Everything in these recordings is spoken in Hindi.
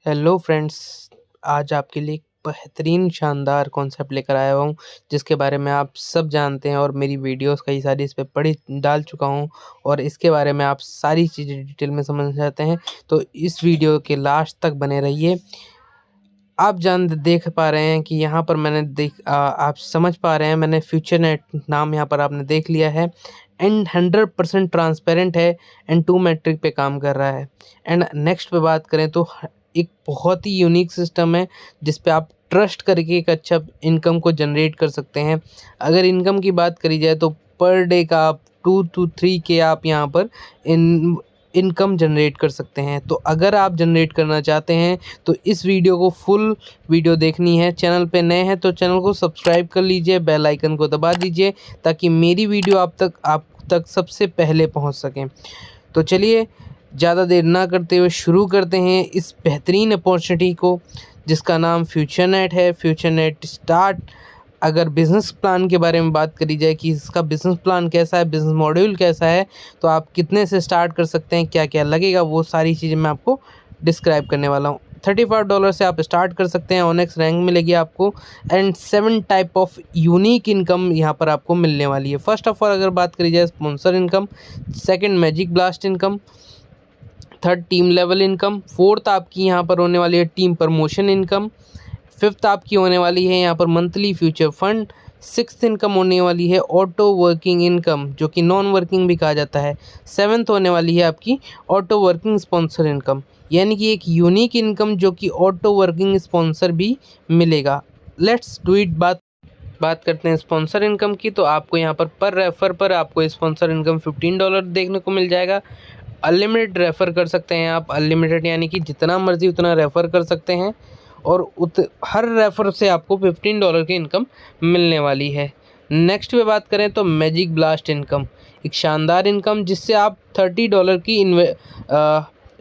Hello friends. आज आपके लिए एक बेहतरीन शानदार कॉन्सेप्ट लेकर आया हूँ जिसके बारे में आप सब जानते हैं और मेरी वीडियोस कई सारी इस पे पढ़ी डाल चुका हूँ और इसके बारे में आप सारी चीज़ें डिटेल में समझना चाहते हैं तो इस वीडियो के लास्ट तक बने रहिए। आप देख पा रहे हैं कि यहाँ पर आप समझ पा रहे हैं, मैंने फ्यूचर नेट नाम यहाँ पर आपने देख लिया है एंड 100% ट्रांसपेरेंट है एंड 2 मैट्रिक पे काम कर रहा है। एंड नेक्स्ट पे बात करें तो एक बहुत ही यूनिक सिस्टम है जिस पे आप ट्रस्ट करके एक अच्छा इनकम को जनरेट कर सकते हैं। अगर इनकम की बात करी जाए तो पर डे का आप 2 to 3 के आप यहाँ पर इनकम जनरेट कर सकते हैं। तो अगर आप जनरेट करना चाहते हैं तो इस वीडियो को फुल वीडियो देखनी है। चैनल पे नए हैं तो चैनल को सब्सक्राइब कर लीजिए, बेल आइकन को दबा दीजिए ताकि मेरी वीडियो आप तक सबसे पहले पहुंच सकें। तो चलिए ज़्यादा देर ना करते हुए शुरू करते हैं इस बेहतरीन अपॉर्चुनिटी को जिसका नाम फ्यूचर नेट है। फ्यूचर नेट स्टार्ट अगर बिज़नेस प्लान के बारे में बात करी जाए कि इसका बिज़नेस प्लान कैसा है, बिज़नेस मॉड्यूल कैसा है, तो आप कितने से स्टार्ट कर सकते हैं, क्या क्या लगेगा, वो सारी चीज़ें मैं आपको डिस्क्राइब करने वाला हूँ। $35 से आप स्टार्ट कर सकते हैं। ऑनेक्स रैंक मिलेगी आपको and 7 type of unique income यहाँ पर आपको मिलने वाली है। फर्स्ट ऑफ ऑल अगर बात करी जाए sponsor income, second magic blast income, third team level income, fourth आपकी यहाँ पर होने वाली है टीम प्रमोशन इनकम, फिफ्थ आपकी होने वाली है यहाँ पर monthly future fund, sixth income होने वाली है ऑटो वर्किंग इनकम जो कि नॉन वर्किंग भी कहा जाता है, सेवन्थ होने वाली है आपकी ऑटो वर्किंग स्पॉन्सर इनकम, यानी कि एक यूनिक इनकम जो कि ऑटो वर्किंग स्पॉन्सर भी मिलेगा। Let's do it. बात करते हैं स्पॉन्सर इनकम की, तो आपको यहाँ पर रेफर पर आपको स्पॉन्सर इनकम $15 देखने को मिल जाएगा। अनलिमिटेड रेफ़र कर सकते हैं आप, अनलिमिटेड यानी कि जितना मर्ज़ी उतना रेफ़र कर सकते हैं और हर रेफ़र से आपको $15 की इनकम मिलने वाली है। नेक्स्ट पे बात करें तो मैजिक ब्लास्ट इनकम, एक शानदार इनकम जिससे आप $30 की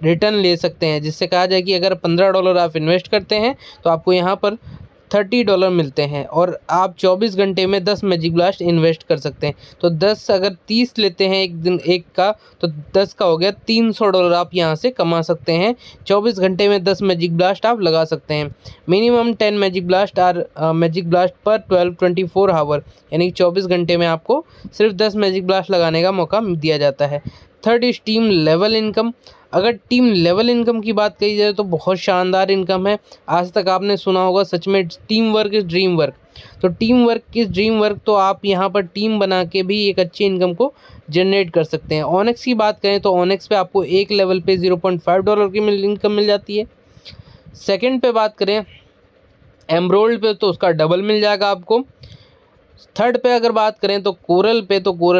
रिटर्न ले सकते हैं। जिससे कहा जाए कि अगर $15 आप इन्वेस्ट करते हैं तो आपको यहाँ पर $30 मिलते हैं और आप 24 घंटे में 10 मैजिक ब्लास्ट इन्वेस्ट कर सकते हैं। तो 10 अगर 30 लेते हैं एक दिन एक का, तो 10 का हो गया $300 आप यहाँ से कमा सकते हैं। 24 घंटे में 10 मैजिक ब्लास्ट आप लगा सकते हैं। मिनिमम 10 मैजिक ब्लास्ट पर 24 आवर, यानी कि 24 घंटे में आपको सिर्फ 10 मैजिक ब्लास्ट लगाने का मौका दिया जाता है। Third is team level income. अगर टीम लेवल इनकम की बात करी जाए तो बहुत शानदार इनकम है। आज तक आपने सुना होगा सच में team work is dream work. तो team work is dream work, तो आप यहाँ पर टीम बना के भी एक अच्छी इनकम को जनरेट कर सकते हैं। ऑनेक्स की बात करें तो ऑनेक्स पे आपको एक लेवल पे $0.5 की इनकम मिल जाती है। सेकेंड पे बात करें एमरोल्ड पे तो उसका डबल मिल जाएगा आपको। थर्ड पे अगर बात करें तो कोरल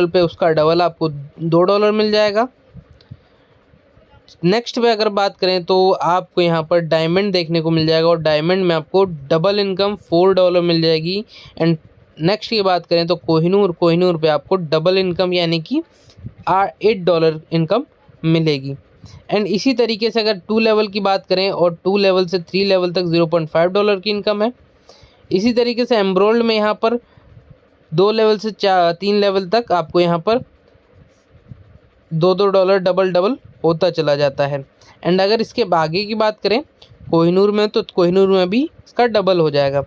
पे उसका डबल आपको $2 मिल जाएगा। नेक्स्ट पे अगर बात करें तो आपको यहाँ पर डायमंड देखने को मिल जाएगा और डायमंड में आपको डबल इनकम $4 मिल जाएगी। एंड नेक्स्ट की बात करें तो कोहिनूर पे आपको डबल इनकम यानी कि $8 इनकम मिलेगी। एंड इसी तरीके से अगर 2 लेवल की बात करें और 2 लेवल से 3 लेवल तक $0.5 की इनकम है। इसी तरीके से एमरोल्ड में यहाँ पर 2 लेवल से 3 लेवल तक आपको यहाँ पर $2 डबल होता चला जाता है। एंड अगर इसके आगे की बात करें कोहिनूर में, तो कोहिनूर में भी इसका डबल हो जाएगा।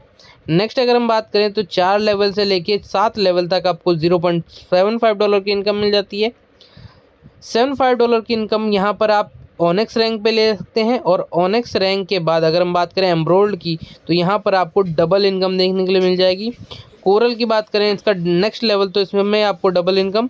नेक्स्ट अगर हम बात करें तो 4 लेवल से लेके 7 लेवल तक आपको $0.75 की इनकम मिल जाती है। $75 की इनकम यहाँ पर आप ऑनेक्स रैंक पे ले सकते हैं और ऑनेक्स रैंक के बाद अगर हम बात करें एमरोल्ड की तो यहाँ पर आपको डबल इनकम देखने के लिए मिल जाएगी। कोरल की बात करें इसका नेक्स्ट लेवल, तो इसमें आपको डबल इनकम।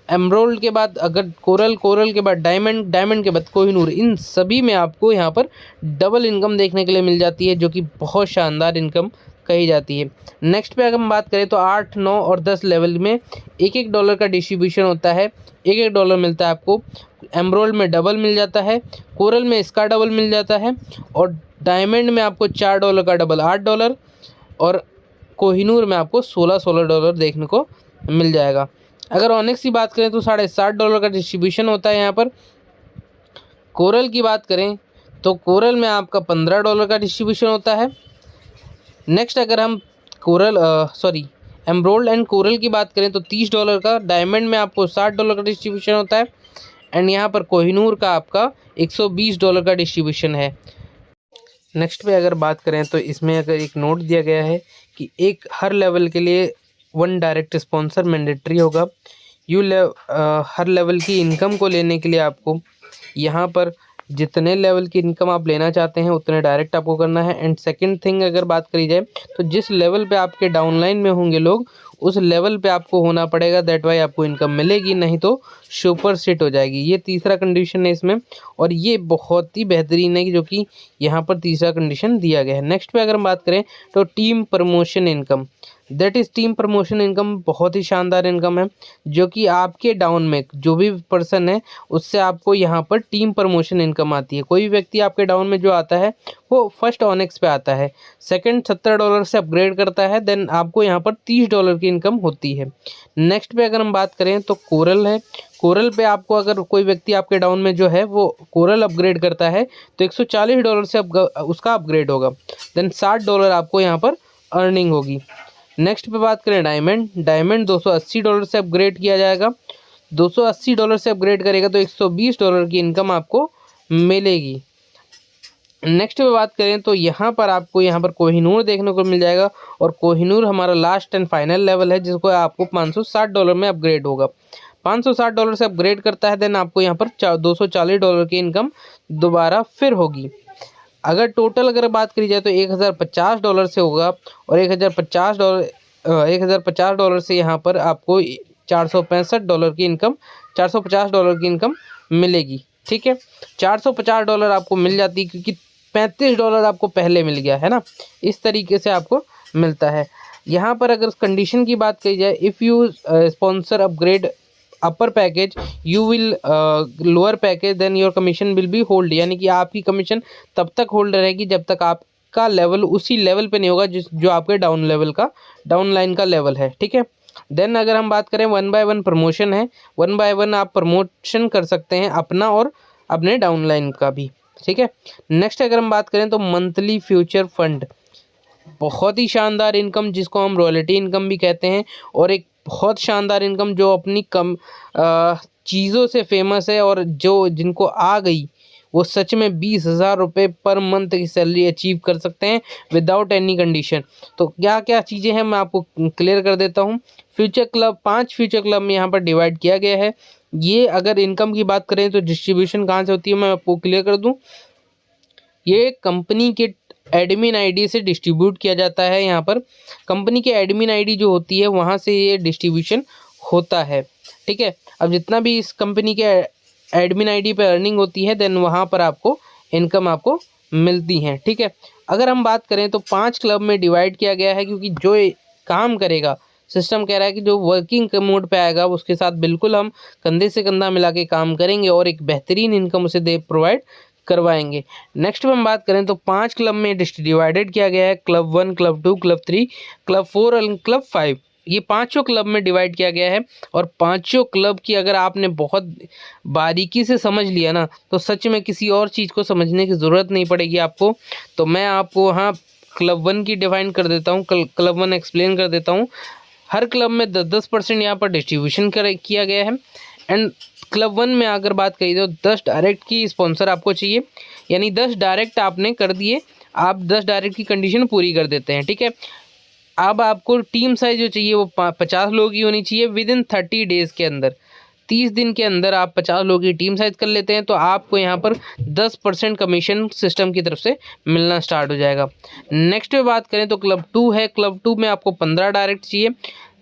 एमरोल्ड के बाद अगर कोरल के बाद डायमंड के बाद कोहिनूर, इन सभी में आपको यहाँ पर डबल इनकम देखने के लिए मिल जाती है जो कि बहुत शानदार इनकम कही जाती है। नेक्स्ट पे अगर हम बात करें तो 8, 9 और 10 लेवल में $1 का डिस्ट्रीब्यूशन होता है। $1 मिलता है आपको। एमरोल्ड में डबल मिल जाता है, कोरल में इसका डबल मिल जाता है और डायमंड में आपको $4 का डबल $8 और कोहिनूर में आपको $16 देखने को मिल जाएगा। अगर ऑनेक्स की बात करें तो $7.5 का डिस्ट्रीब्यूशन होता है यहाँ पर। कोरल की बात करें तो कोरल में आपका $15 का डिस्ट्रीब्यूशन होता है। नेक्स्ट अगर हम एमरोल्ड एंड कोरल की बात करें तो $30 का, डायमंड में आपको $60 का डिस्ट्रीब्यूशन होता है एंड यहाँ पर कोहिनूर का आपका $120 का डिस्ट्रीब्यूशन है। नेक्स्ट पे अगर बात करें तो इसमें अगर एक नोट दिया गया है कि एक हर लेवल के लिए 1 डायरेक्ट स्पॉन्सर मैंडेटरी होगा। हर लेवल की इनकम को लेने के लिए आपको यहाँ पर जितने लेवल की इनकम आप लेना चाहते हैं उतने डायरेक्ट आपको करना है। एंड सेकंड थिंग अगर बात करी जाए तो जिस लेवल पे आपके डाउनलाइन में होंगे लोग उस लेवल पे आपको होना पड़ेगा, दैट वाई आपको इनकम मिलेगी, नहीं तो सुपर सेट हो जाएगी। ये तीसरा कंडीशन है इसमें, और ये बहुत ही बेहतरीन है कि जो कि यहाँ पर तीसरा कंडीशन दिया गया है। नेक्स्ट पे अगर हम बात करें तो team promotion income, that is team promotion income बहुत ही शानदार इनकम है, जो कि आपके डाउन में जो भी पर्सन है उससे आपको यहाँ पर टीम प्रमोशन इनकम आती है। कोई भी व्यक्ति आपके डाउन में जो आता है वो फर्स्ट ऑनेक्स पे आता है, सेकंड $70 से अपग्रेड करता है, देन आपको यहाँ पर $30 की इनकम होती है। नेक्स्ट पे अगर हम बात करें तो कोरल है। कोरल पे आपको अगर कोई व्यक्ति आपके डाउन में जो है वो कोरल अपग्रेड करता है तो $140 से उसका अपग्रेड होगा, देन $60 आपको यहाँ पर अर्निंग होगी। नेक्स्ट पे बात करें डायमंड, डायमंड $280 से अपग्रेड किया जाएगा। $280 से अपग्रेड करेगा तो $120 की इनकम आपको मिलेगी। नेक्स्ट पे बात करें तो यहाँ पर आपको यहाँ पर कोहिनूर देखने को मिल जाएगा, और कोहिनूर हमारा लास्ट एंड फाइनल लेवल है जिसको आपको $560 में अपग्रेड होगा। $560 से अपग्रेड करता है, देन आपको यहाँ पर $240 की इनकम दोबारा फिर होगी। अगर टोटल अगर बात करी जाए तो $1050 से होगा, और $1050 से यहाँ पर आपको $465 की इनकम, $450 की इनकम मिलेगी। ठीक है, $450 आपको मिल जाती है क्योंकि $35 आपको पहले मिल गया है ना, इस तरीके से आपको मिलता है। यहाँ पर अगर कंडीशन की बात करी जाए, if you sponsor upgrade upper package you will lower package then your commission will be hold, यानी कि आपकी कमीशन तब तक होल्ड रहेगी जब तक आपका लेवल उसी लेवल पे नहीं होगा जो आपके डाउन लाइन का लेवल है। ठीक है, देन अगर हम बात करें 1 by 1 प्रमोशन है, 1 by 1 आप प्रमोशन कर सकते हैं अपना और अपने डाउन लाइन का भी। ठीक है, नेक्स्ट अगर हम बात करें तो मंथली फ्यूचर फंड, बहुत ही शानदार इनकम जिसको हम रॉयल्टी इनकम भी कहते हैं, और एक बहुत शानदार इनकम जो अपनी कम चीज़ों से फेमस है, और जो जिनको आ गई वो सच में 20,000 रुपये पर मंथ की सैलरी अचीव कर सकते हैं विदाउट एनी कंडीशन। तो क्या क्या चीज़ें हैं मैं आपको क्लियर कर देता हूँ। फ्यूचर क्लब 5 फ्यूचर क्लब में यहाँ पर डिवाइड किया गया है। ये अगर इनकम की बात करें तो डिस्ट्रीब्यूशन कहाँ से होती है मैं आपको क्लियर कर दूँ। ये कंपनी के एडमिन आईडी से डिस्ट्रीब्यूट किया जाता है। यहाँ पर कंपनी के एडमिन आईडी जो होती है वहाँ से ये डिस्ट्रीब्यूशन होता है। ठीक है, अब जितना भी इस कंपनी के एडमिन आईडी पे अर्निंग होती है देन वहाँ पर आपको इनकम आपको मिलती हैं। ठीक है, अगर हम बात करें तो 5 क्लब में डिवाइड किया गया है, क्योंकि जो काम करेगा सिस्टम कह रहा है कि जो वर्किंग मोड पे आएगा उसके साथ बिल्कुल हम कंधे से कंधा मिला के काम करेंगे और एक बेहतरीन इनकम उसे प्रोवाइड करवाएंगे। नेक्स्ट में हम बात करें तो 5 क्लब में डिवाइडेड किया गया है, क्लब 1, क्लब 2, क्लब 3, क्लब 4 और क्लब 5। ये पांचों क्लब में डिवाइड किया गया है, और पांचों क्लब की अगर आपने बहुत बारीकी से समझ लिया ना तो सच में किसी और चीज़ को समझने की ज़रूरत नहीं पड़ेगी आपको। तो मैं आपको यहाँ क्लब 1 की डिफाइन कर देता हूँ, क्लब 1 एक्सप्लेन कर देता हूँ। हर क्लब में 10% यहाँ पर डिस्ट्रीब्यूशन किया गया है। एंड क्लब 1 में अगर बात करी तो 10 डायरेक्ट की स्पॉन्सर आपको चाहिए, यानी 10 डायरेक्ट आपने कर दिए, आप 10 डायरेक्ट की कंडीशन पूरी कर देते हैं। ठीक है, अब आपको टीम साइज जो चाहिए वो 50 लोग की होनी चाहिए विद इन 30 डेज़ के अंदर। 30 दिन के अंदर आप 50 लोगों की टीम साइज कर लेते हैं तो आपको यहाँ पर 10% कमीशन सिस्टम की तरफ से मिलना स्टार्ट हो जाएगा। नेक्स्ट पे बात करें तो क्लब 2 है। क्लब 2 में आपको 15 डायरेक्ट चाहिए,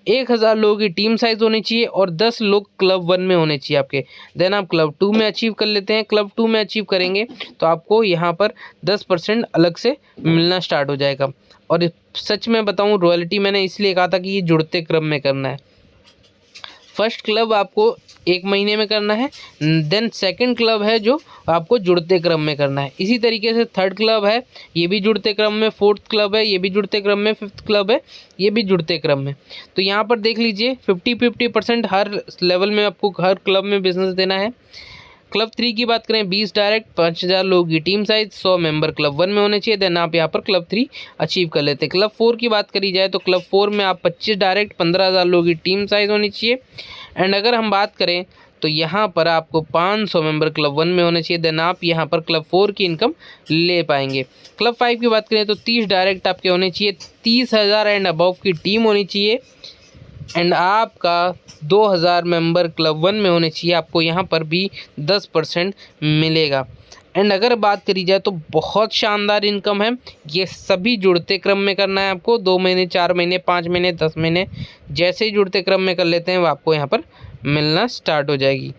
1000 लोगों की टीम साइज होनी चाहिए और 10 लोग क्लब 1 में होने चाहिए आपके। देन आप क्लब 2 में अचीव कर लेते हैं। क्लब 2 में अचीव करेंगे तो आपको यहाँ पर 10% अलग से मिलना स्टार्ट हो जाएगा। और सच में बताऊँ, रॉयल्टी मैंने इसलिए कहा था कि ये जुड़ते क्रम में करना है। फर्स्ट क्लब आपको 1 महीने में करना है, देन सेकंड क्लब है जो आपको जुड़ते क्रम में करना है। इसी तरीके से थर्ड क्लब है, ये भी जुड़ते क्रम में, फोर्थ क्लब है, ये भी जुड़ते क्रम में, फिफ्थ क्लब है, ये भी जुड़ते क्रम में। तो यहाँ पर देख लीजिए 50-50% हर लेवल में आपको हर क्लब में बिजनेस देना है। क्लब 3 की बात करें 20 डायरेक्ट, 5000 लोगों की टीम साइज, 100 मेंबर क्लब 1 में होने चाहिए, देन आप यहाँ पर क्लब 3 अचीव कर लेते हैं। क्लब 4 की बात करी जाए तो क्लब 4 में आप 25 डायरेक्ट, 15,000 लोगों की टीम साइज होनी चाहिए। एंड अगर हम बात करें तो यहाँ पर आपको 500 मेंबर क्लब 1 में होने चाहिए, देन आप यहाँ पर क्लब 4 की इनकम ले पाएंगे। क्लब 5 की बात करें तो 30 डायरेक्ट आपके होने चाहिए, 30,000 एंड अबव की टीम होनी चाहिए, एंड आपका 2000 मेंबर क्लब 1 में होने चाहिए। आपको यहाँ पर भी 10% मिलेगा। एंड अगर बात करी जाए तो बहुत शानदार इनकम है। ये सभी जुड़ते क्रम में करना है आपको, 2 महीने, 4 महीने, 5 महीने, 10 महीने, जैसे ही जुड़ते क्रम में कर लेते हैं वो आपको यहाँ पर मिलना स्टार्ट हो जाएगी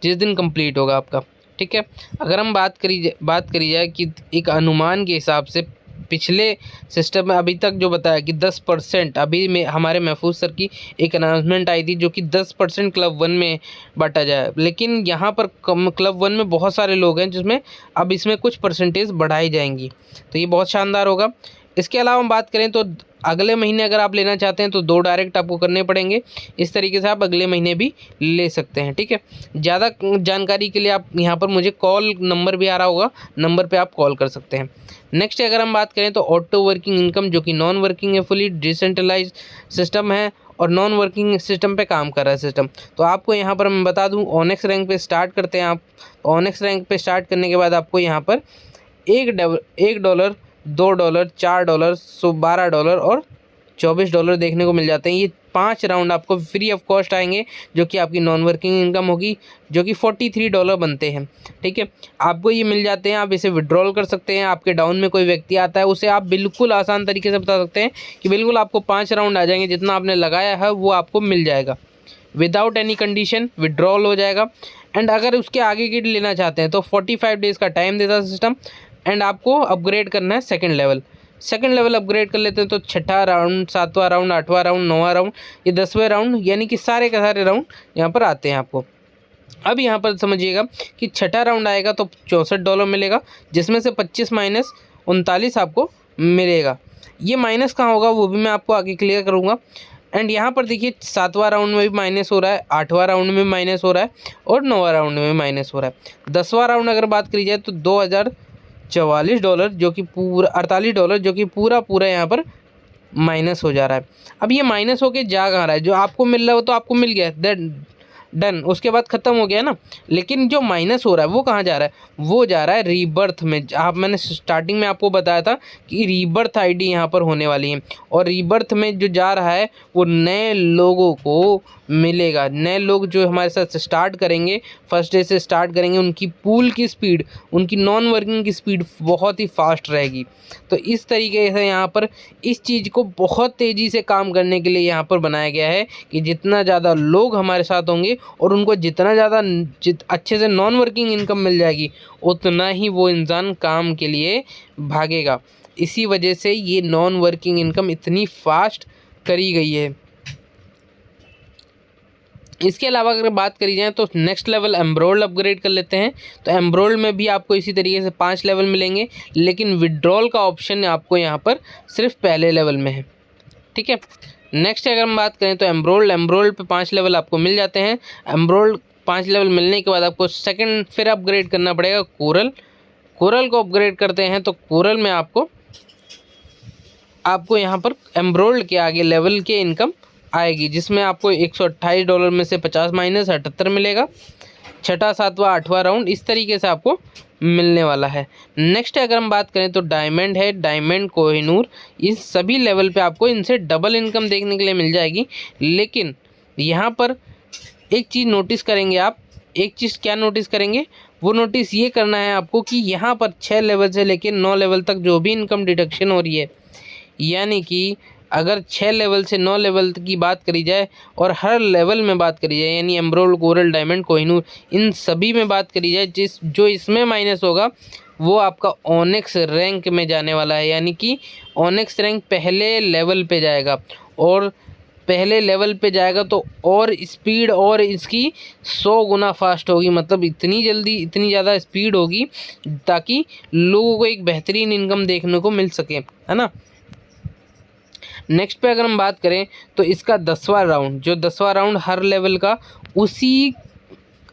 जिस दिन कंप्लीट होगा आपका। ठीक है, अगर हम बात करी जाए कि एक अनुमान के हिसाब से पिछले सिस्टम में अभी तक जो बताया कि 10%, अभी में हमारे महफूज सर की एक अनाउंसमेंट आई थी जो कि 10% क्लब 1 में बांटा जाए, लेकिन यहाँ पर क्लब 1 में बहुत सारे लोग हैं जिसमें अब इसमें कुछ परसेंटेज बढ़ाई जाएंगी, तो ये बहुत शानदार होगा। इसके अलावा हम बात करें तो अगले महीने अगर आप लेना चाहते हैं तो 2 डायरेक्ट आपको करने पड़ेंगे, इस तरीके से आप अगले महीने भी ले सकते हैं। ठीक है, ज़्यादा जानकारी के लिए आप यहाँ पर मुझे कॉल नंबर भी आ रहा होगा, नंबर पे आप कॉल कर सकते हैं। नेक्स्ट अगर हम बात करें तो ऑटो वर्किंग इनकम, जो कि नॉन वर्किंग है, फुली डिसेंट्रलाइज सिस्टम है और नॉन वर्किंग सिस्टम पे काम कर रहा है सिस्टम। तो आपको यहाँ पर मैं बता दूँ, ऑनेक्स रैंक पे स्टार्ट करते हैं आप। ऑनेक्स रैंक पे स्टार्ट करने के बाद आपको यहाँ पर $1, $2, $4, सो $12 और $24 देखने को मिल जाते हैं। ये 5 राउंड आपको फ्री ऑफ कॉस्ट आएंगे, जो कि आपकी नॉन वर्किंग इनकम होगी, जो कि $43 बनते हैं। ठीक है, आपको ये मिल जाते हैं, आप इसे विड्रॉल कर सकते हैं। आपके डाउन में कोई व्यक्ति आता है, उसे आप बिल्कुल आसान तरीके से बता सकते हैं कि बिल्कुल आपको 5 राउंड आ जाएंगे, जितना आपने लगाया है वो आपको मिल जाएगा, विदाउट एनी कंडीशन विड्रॉल हो जाएगा। एंड अगर उसके आगे की लेना चाहते हैं तो 45 डेज़ का टाइम देता है सिस्टम, एंड आपको अपग्रेड करना है सेकंड लेवल अपग्रेड कर लेते हैं तो 6ठा राउंड, 7वां राउंड, 8वां राउंड, 9वां राउंड, ये 10वें राउंड, यानी कि सारे के सारे राउंड यहाँ पर आते हैं आपको। अब यहाँ पर समझिएगा कि 6ठा राउंड आएगा तो $64 मिलेगा, जिसमें से 25 माइनस 39 आपको मिलेगा। ये माइनस कहाँ होगा वो भी मैं आपको आगे क्लियर करूँगा। एंड यहाँ पर देखिए 7वां राउंड में भी माइनस हो रहा है, 8वां राउंड में माइनस हो रहा है और 9वां राउंड में माइनस हो रहा है। 10वां राउंड अगर बात करी जाए तो $2044 जो कि पूरा $48 जो कि पूरा यहाँ पर माइनस हो जा रहा है। अब ये माइनस होके जा कहाँ रहा है, जो आपको मिल रहा है वो तो आपको मिल गया, दैट डन, उसके बाद ख़त्म हो गया ना। लेकिन जो माइनस हो रहा है वो कहाँ जा रहा है, वो जा रहा है रीबर्थ में। मैंने स्टार्टिंग में आपको बताया था कि रीबर्थ आईडी यहाँ पर होने वाली है, और रीबर्थ में जो जा रहा है वो नए लोगों को मिलेगा। नए लोग जो हमारे साथ स्टार्ट करेंगे, फर्स्ट डे से स्टार्ट करेंगे, उनकी पूल की स्पीड, उनकी नॉन वर्किंग की स्पीड बहुत ही फास्ट रहेगी। तो इस तरीके से यहाँ पर इस चीज़ को बहुत तेज़ी से काम करने के लिए यहाँ पर बनाया गया है कि जितना ज़्यादा लोग हमारे साथ होंगे और उनको जितना ज़्यादा अच्छे से नॉन वर्किंग इनकम मिल जाएगी, उतना ही वो इंसान काम के लिए भागेगा। इसी वजह से ये नॉन वर्किंग इनकम इतनी फास्ट करी गई है। इसके अलावा अगर बात करी जाए तो नेक्स्ट लेवल एम्ब्रोल्ड अपग्रेड कर लेते हैं। तो एम्ब्रोल्ड में भी आपको इसी तरीके से 5 लेवल मिलेंगे, लेकिन विड्रॉल का ऑप्शन आपको यहाँ पर सिर्फ पहले लेवल में है। ठीक है, नेक्स्ट अगर हम बात करें तो एम्ब्रोल्ड पे 5 लेवल आपको मिल जाते हैं। एम्ब्रोल्ड 5 लेवल मिलने के बाद आपको सेकंड फिर अपग्रेड करना पड़ेगा कोरल को अपग्रेड करते हैं तो कोरल में आपको यहाँ पर एम्ब्रोल्ड के आगे लेवल के इनकम आएगी, जिसमें आपको $128 में से 50 माइनस 78 मिलेगा। 6ठा, 7वां, 8वां राउंड इस तरीके से आपको मिलने वाला है। नेक्स्ट अगर हम बात करें तो डायमंड है, डायमंड, कोहिनूर, इस सभी लेवल पे आपको इनसे डबल इनकम देखने के लिए मिल जाएगी। लेकिन यहाँ पर एक चीज़ नोटिस करेंगे आप, एक चीज़ क्या नोटिस करेंगे, वो नोटिस ये करना है आपको कि यहाँ पर 6 लेवल से लेकर 9 लेवल तक जो भी इनकम डिडक्शन हो रही है, यानी कि अगर 6 लेवल से 9 लेवल की बात करी जाए और हर लेवल में बात करी जाए, यानी एम्ब्रोल्ड, कोरल, डायमंड, कोहिनूर, इन सभी में बात करी जाए, जो इसमें माइनस होगा वो आपका ऑनेक्स रैंक में जाने वाला है। यानी कि ऑनेक्स रैंक पहले लेवल पे जाएगा, और पहले लेवल पे जाएगा तो और स्पीड और इसकी 100 गुना फास्ट होगी। मतलब इतनी जल्दी, इतनी ज़्यादा स्पीड होगी ताकि लोगों को एक बेहतरीन इनकम देखने को मिल सके, है ना। नेक्स्ट पे अगर हम बात करें तो इसका 10वां राउंड हर लेवल का उसी,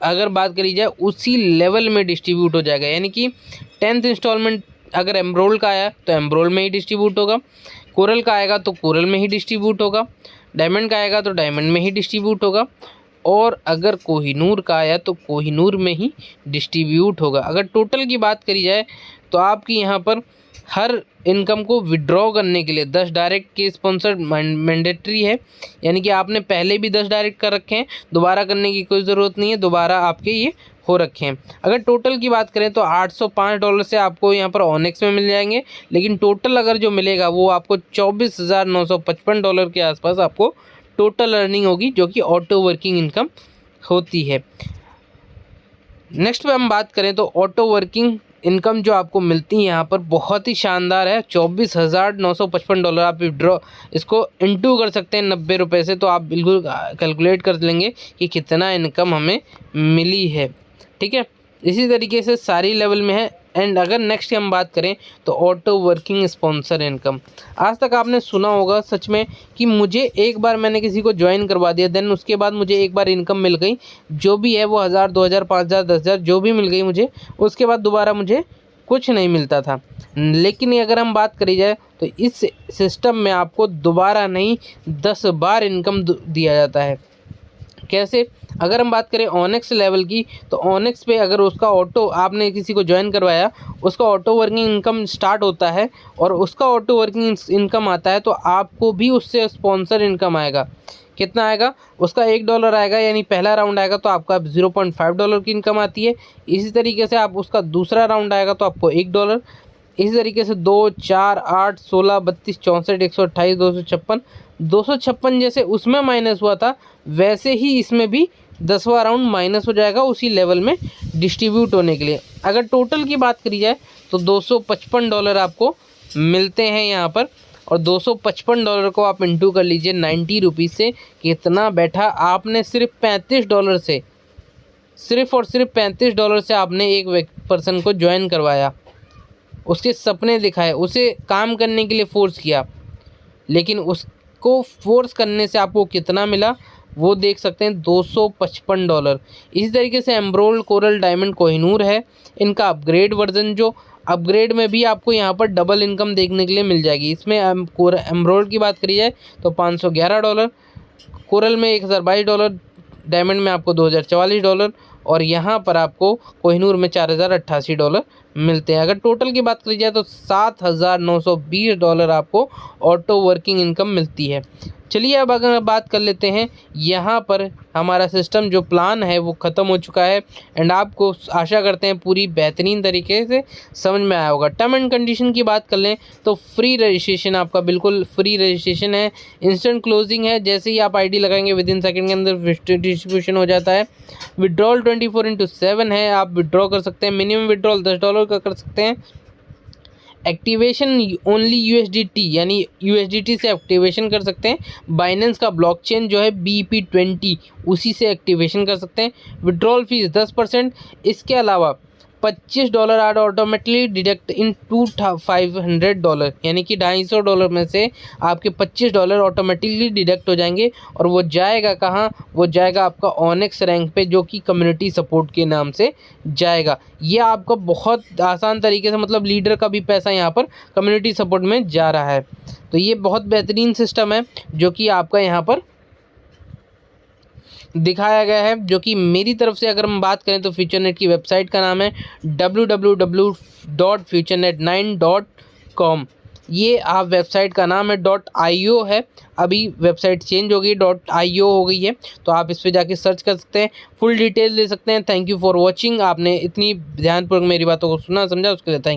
अगर बात करी जाए उसी लेवल में डिस्ट्रीब्यूट हो जाएगा। यानी कि 10th इंस्टॉलमेंट अगर एम्ब्रोल्ड का आया तो एम्ब्रोल्ड में ही डिस्ट्रीब्यूट होगा, कोरल का आएगा तो कोरल में ही डिस्ट्रीब्यूट होगा, डायमंड का आएगा तो डायमंड में ही डिस्ट्रीब्यूट होगा, और अगर कोहिनूर का आया तो कोहिनूर में ही डिस्ट्रीब्यूट होगा। अगर टोटल की बात करी जाए तो आपकी यहाँ पर हर इनकम को विड्रॉ करने के लिए 10 डायरेक्ट के स्पॉन्सर्ड मैंडेटरी है, यानी कि आपने पहले भी 10 डायरेक्ट कर रखे हैं, दोबारा करने की कोई ज़रूरत नहीं है, दोबारा आपके ये हो रखे हैं। अगर टोटल की बात करें तो $805 से आपको यहाँ पर ऑनेक्स में मिल जाएंगे, लेकिन टोटल अगर जो मिलेगा वो आपको $24,955 के आसपास आपको टोटल अर्निंग होगी, जो कि ऑटो वर्किंग इनकम होती है। नेक्स्ट पे हम बात करें तो ऑटो वर्किंग इनकम जो आपको मिलती है यहाँ पर बहुत ही शानदार है। $24,955 आप विड्रॉ इसको इंटू कर सकते हैं 90 रुपये से, तो आप बिल्कुल कैलकुलेट कर लेंगे कि कितना इनकम हमें मिली है। ठीक है, इसी तरीके से सारी लेवल में है। एंड अगर नेक्स्ट की हम बात करें तो ऑटो वर्किंग स्पॉन्सर इनकम, आज तक आपने सुना होगा सच में कि मुझे एक बार मैंने किसी को ज्वाइन करवा दिया, देन उसके बाद मुझे एक बार इनकम मिल गई, जो भी है वो 1000 2000 5000 10,000 जो भी मिल गई मुझे, उसके बाद दोबारा मुझे कुछ नहीं मिलता था। लेकिन अगर हम बात करी जाए तो इस सिस्टम में आपको दोबारा नहीं 10 बार इनकम दिया जाता है। कैसे? अगर हम बात करें ऑनेक्स लेवल की, तो ऑनेक्स पे अगर उसका ऑटो आपने किसी को ज्वाइन करवाया, उसका ऑटो वर्किंग इनकम स्टार्ट होता है और उसका ऑटो वर्किंग इनकम आता है, तो आपको भी उससे स्पॉन्सर इनकम आएगा। कितना आएगा? उसका $1 आएगा, यानी पहला राउंड आएगा तो आपका $0.5 की इनकम आती है। इसी तरीके से आप उसका दूसरा राउंड आएगा तो आपको $1। इसी तरीके से 2, 4, 8, 16, 32, 64, 128, 256, 256 जैसे उसमें माइनस हुआ था, वैसे ही इसमें भी 10वां राउंड माइनस हो जाएगा उसी लेवल में डिस्ट्रीब्यूट होने के लिए। अगर टोटल की बात करी जाए तो $255 आपको मिलते हैं यहाँ पर, और $255 को आप इंटू कर लीजिए 90 रुपीज़ से, कितना बैठा आपने सिर्फ $35 से, सिर्फ और सिर्फ $35 से आपने एक पर्सन को ज्वाइन करवाया, उसके सपने दिखाए, उसे काम करने के लिए फ़ोर्स किया, लेकिन उसको फोर्स करने से आपको कितना मिला वो देख सकते हैं, $255। इसी तरीके से एम्ब्रोल्ड कोरल डायमंड कोहिनूर है, इनका अपग्रेड वर्जन, जो अपग्रेड में भी आपको यहाँ पर डबल इनकम देखने के लिए मिल जाएगी। इसमें एम्ब्रोल्ड की बात करी जाए तो $511, कोरल में $1022, डायमंड में आपको $2044, और यहाँ पर आपको कोहिनूर में $4088 मिलते हैं। अगर टोटल की बात करी जाए तो $7,920 आपको ऑटो वर्किंग इनकम मिलती है। चलिए अब अगर बात कर लेते हैं, यहाँ पर हमारा सिस्टम जो प्लान है वो ख़त्म हो चुका है, एंड आपको आशा करते हैं पूरी बेहतरीन तरीके से समझ में आया होगा। टर्म एंड कंडीशन की बात कर लें तो फ्री रजिस्ट्रेशन, आपका बिल्कुल फ्री रजिस्ट्रेशन है, इंस्टेंट क्लोजिंग है, जैसे ही आप आईडी लगाएंगे विदिन सेकंड के अंदर डिस्ट्रीब्यूशन हो जाता है। विड्रॉल 24/7 है, आप विड्रॉ कर सकते हैं, मिनिमम विड्रॉल $10 का कर सकते हैं। एक्टिवेशन ओनली USDT, यानी USDT से एक्टिवेशन कर सकते हैं। बाइनेंस का ब्लॉकचेन जो है BEP20 उसी से एक्टिवेशन कर सकते हैं। विड्रॉल फीस 10%, इसके अलावा $25 आर ऑटोमेटिकली डिडक्ट इन $2,500, यानी कि $250 में से आपके $25 ऑटोमेटिकली डिडक्ट हो जाएंगे, और वो जाएगा कहाँ? वो जाएगा आपका ऑनेक्स रैंक पे, जो कि कम्युनिटी सपोर्ट के नाम से जाएगा। ये आपका बहुत आसान तरीके से, मतलब लीडर का भी पैसा यहाँ पर कम्युनिटी सपोर्ट में जा रहा है। तो ये बहुत बेहतरीन सिस्टम है जो कि आपका यहाँ पर दिखाया गया है, जो कि मेरी तरफ से अगर हम बात करें तो फ्यूचरनेट की वेबसाइट का नाम है www.futurenet9.com। ये आप वेबसाइट का नाम है .io है, अभी वेबसाइट चेंज हो गई, .io हो गई है, तो आप इस पर जाके सर्च कर सकते हैं, फुल डिटेल ले सकते हैं। Thank you for watching. आपने इतनी ध्यानपूर्वक मेरी बातों को सुना समझा, उसके लिए थैंक यू।